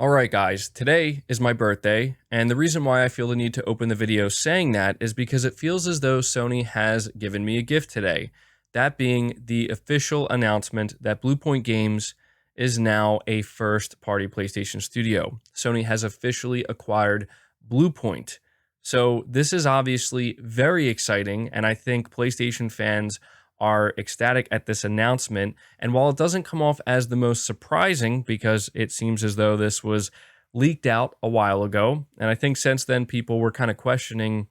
Alright guys, today is my birthday, and the reason why I feel the need to open the video saying that is because it feels as though Sony has given me a gift today. That being the official announcement that Bluepoint Games is now a first-party PlayStation studio. Sony has officially acquired Bluepoint. So this is obviously very exciting, and I think PlayStation fans are ecstatic at this announcement. And while it doesn't come off as the most surprising, because it seems as though this was leaked out a while ago, and I think since then people were kind of questioning,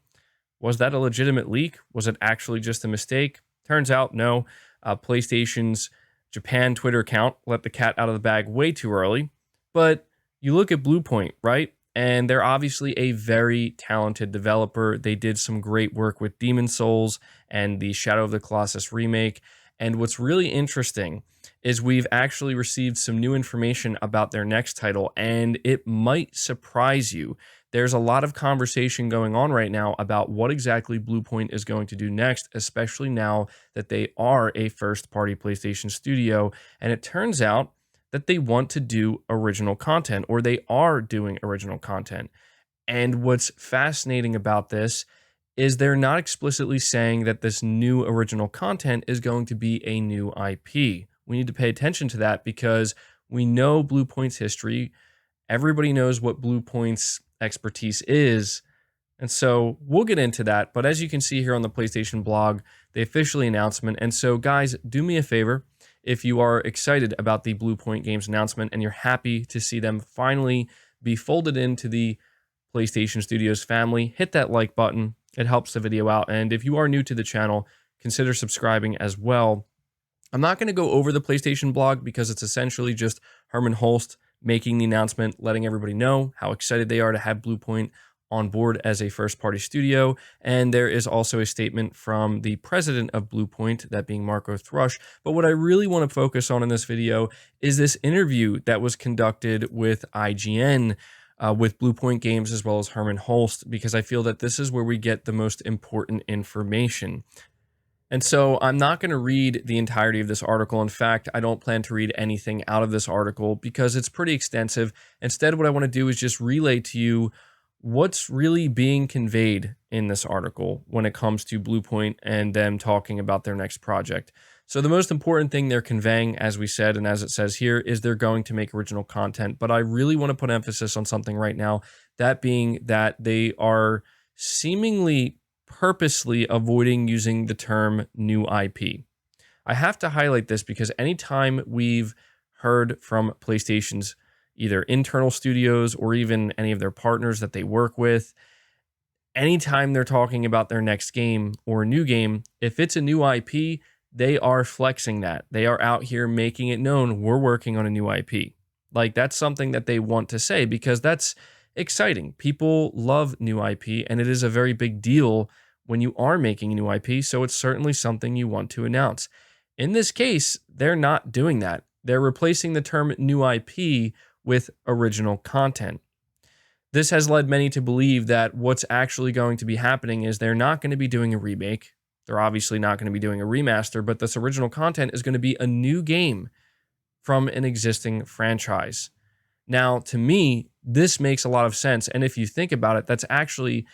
was that a legitimate leak? Was it actually just a mistake? Turns out, no. PlayStation's Japan Twitter account let the cat out of the bag way too early. But you look at Bluepoint, right? And they're obviously a very talented developer. They did some great work with Demon Souls and the Shadow of the Colossus remake. And what's really interesting is we've actually received some new information about their next title, and it might surprise you. There's a lot of conversation going on right now about what exactly Bluepoint is going to do next, especially now that they are a first-party PlayStation studio. And it turns out that they want to do original content, or they are doing original content. And what's fascinating about this is they're not explicitly saying that this new original content is going to be a new IP. We need to pay attention to that because we know Bluepoint's history. Everybody knows what Bluepoint's expertise is. And so we'll get into that. But as you can see here on the PlayStation blog, they officially announcement. And so guys, do me a favor. If you are excited about the Bluepoint Games announcement and you're happy to see them finally be folded into the PlayStation Studios family, hit that like button. It helps the video out. And if you are new to the channel, consider subscribing as well. I'm not going to go over the PlayStation blog because it's essentially just Herman Holst making the announcement, letting everybody know how excited they are to have Bluepoint on board as a first-party studio. And there is also a statement from the president of Bluepoint, that being Marco Thrush. But what I really want to focus on in this video is this interview that was conducted with IGN, with Bluepoint Games as well as Herman Holst, because I feel that this is where we get the most important information. And so I'm not going to read the entirety of this article. In fact, I don't plan to read anything out of this article because it's pretty extensive. Instead, what I want to do is just relay to you what's really being conveyed in this article when it comes to Bluepoint and them talking about their next project. So the most important thing they're conveying, as we said, and as it says here, is they're going to make original content. But I really want to put emphasis on something right now, that being that they are seemingly purposely avoiding using the term new IP. I have to highlight this because anytime we've heard from PlayStation's either internal studios or even any of their partners that they work with, anytime they're talking about their next game or a new game, if it's a new IP, they are flexing that. They are out here making it known, we're working on a new IP. Like, that's something that they want to say because that's exciting. People love new IP, and it is a very big deal when you are making a new IP, so it's certainly something you want to announce. In this case, they're not doing that. They're replacing the term new IP with original content. This has led many to believe that what's actually going to be happening is they're not going to be doing a remake. They're obviously not going to be doing a remaster, but this original content is going to be a new game from an existing franchise. Now, to me, this makes a lot of sense. And if you think about it, that's actually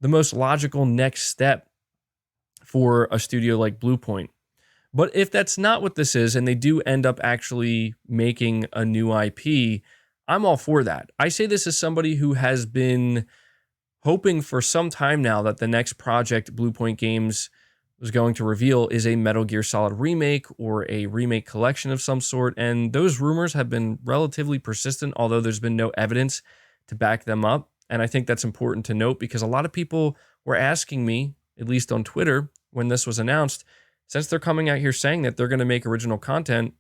the most logical next step for a studio like Bluepoint. But if that's not what this is, and they do end up actually making a new IP, I'm all for that. I say this as somebody who has been hoping for some time now that the next project Bluepoint Games was going to reveal is a Metal Gear Solid remake or a remake collection of some sort. And those rumors have been relatively persistent, although there's been no evidence to back them up. And I think that's important to note because a lot of people were asking me, at least on Twitter, when this was announced, since they're coming out here saying that they're going to make original content,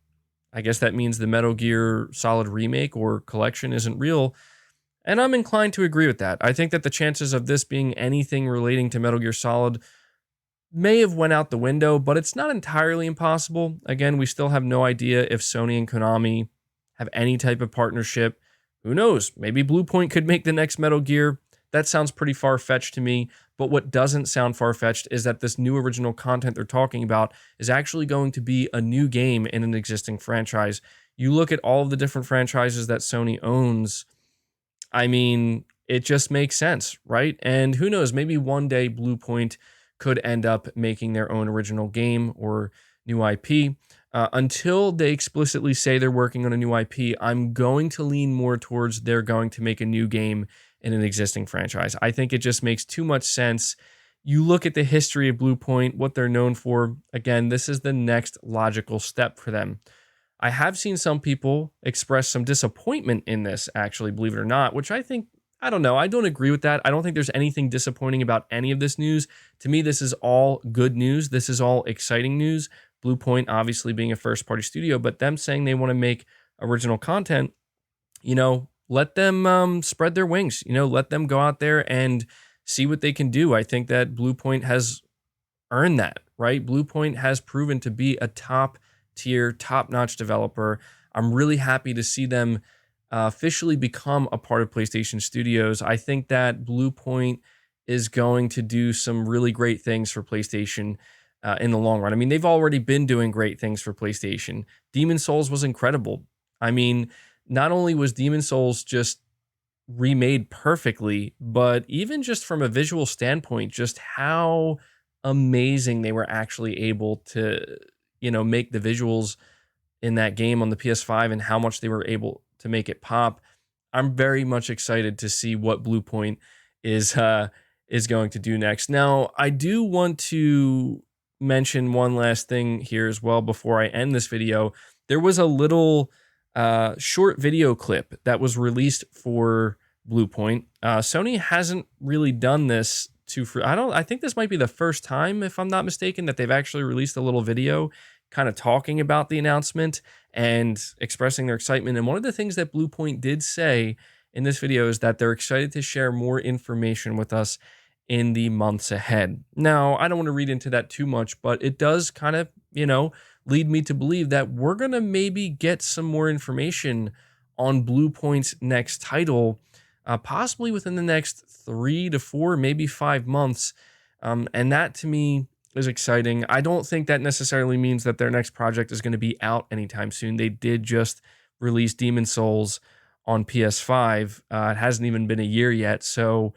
I guess that means the Metal Gear Solid remake or collection isn't real. And I'm inclined to agree with that. I think that the chances of this being anything relating to Metal Gear Solid may have went out the window, but it's not entirely impossible. Again, we still have no idea if Sony and Konami have any type of partnership. Who knows? Maybe Bluepoint could make the next Metal Gear. That sounds pretty far-fetched to me, but what doesn't sound far-fetched is that this new original content they're talking about is actually going to be a new game in an existing franchise You look at all of the different franchises that Sony owns, I mean, it just makes sense, right? And who knows, maybe one day Bluepoint could end up making their own original game or new IP. Until they explicitly say they're working on a new IP, I'm going to lean more towards they're going to make a new game in an existing franchise. I think it just makes too much sense. You look at the history of Bluepoint, what they're known for. Again, this is the next logical step for them. I have seen some people express some disappointment in this, actually, believe it or not, which I don't know. I don't agree with that. I don't think there's anything disappointing about any of this news. To me, this is all good news. This is all exciting news. Bluepoint obviously being a first party studio, but them saying they want to make original content, let them spread their wings, let them go out there and see what they can do. I think that Bluepoint has earned that, right? Bluepoint has proven to be a top tier, top notch developer. I'm really happy to see them officially become a part of PlayStation Studios. I think that Bluepoint is going to do some really great things for PlayStation in the long run. I mean, they've already been doing great things for PlayStation. Demon Souls was incredible. I mean, not only was Demon Souls just remade perfectly, but even just from a visual standpoint, just how amazing they were actually able to, make the visuals in that game on the PS5 and how much they were able to make it pop. I'm very much excited to see what Bluepoint is going to do next. Now, I do want to mention one last thing here as well before I end this video. There was a little short video clip that was released for Bluepoint. Sony hasn't really done this I think this might be the first time, if I'm not mistaken, that they've actually released a little video kind of talking about the announcement and expressing their excitement. And one of the things that Bluepoint did say in this video is that they're excited to share more information with us in the months ahead. Now, I don't want to read into that too much, but it does kind of, lead me to believe that we're going to maybe get some more information on Bluepoint's next title, possibly within the next 3 to 4, maybe 5 months. And that to me is exciting. I don't think that necessarily means that their next project is going to be out anytime soon. They did just release Demon Souls on PS5. It hasn't even been a year yet. So,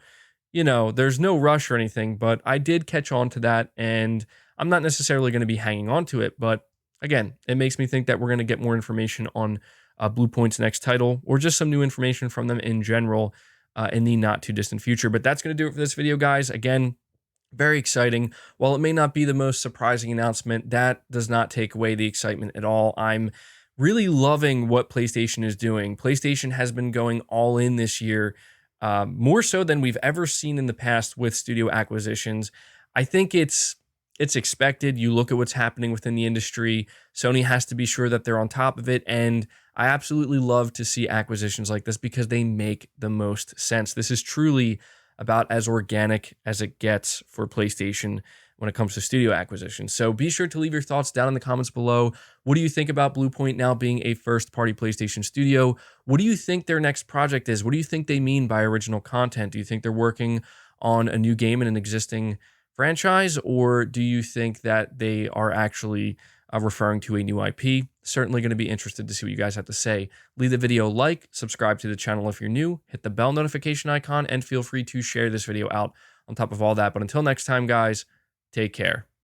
there's no rush or anything, but I did catch on to that, and I'm not necessarily going to be hanging on to it. But again, it makes me think that we're going to get more information on Bluepoint's next title, or just some new information from them in general in the not too distant future. But that's going to do it for this video, guys. Again, very exciting. While it may not be the most surprising announcement, that does not take away the excitement at all. I'm really loving what PlayStation is doing. PlayStation has been going all in this year, more so than we've ever seen in the past with studio acquisitions. I think it's expected. You look at what's happening within the industry. Sony has to be sure that they're on top of it, and I absolutely love to see acquisitions like this because they make the most sense. This is truly about as organic as it gets for PlayStation when it comes to studio acquisitions. So be sure to leave your thoughts down in the comments below. What do you think about Bluepoint now being a first-party PlayStation studio? What do you think their next project is? What do you think they mean by original content? Do you think they're working on a new game in an existing franchise, or do you think that they are actually referring to a new IP? Certainly going to be interested to see what you guys have to say. Leave the video a like, subscribe to the channel if you're new, hit the bell notification icon, and feel free to share this video out on top of all that. But until next time, guys, take care.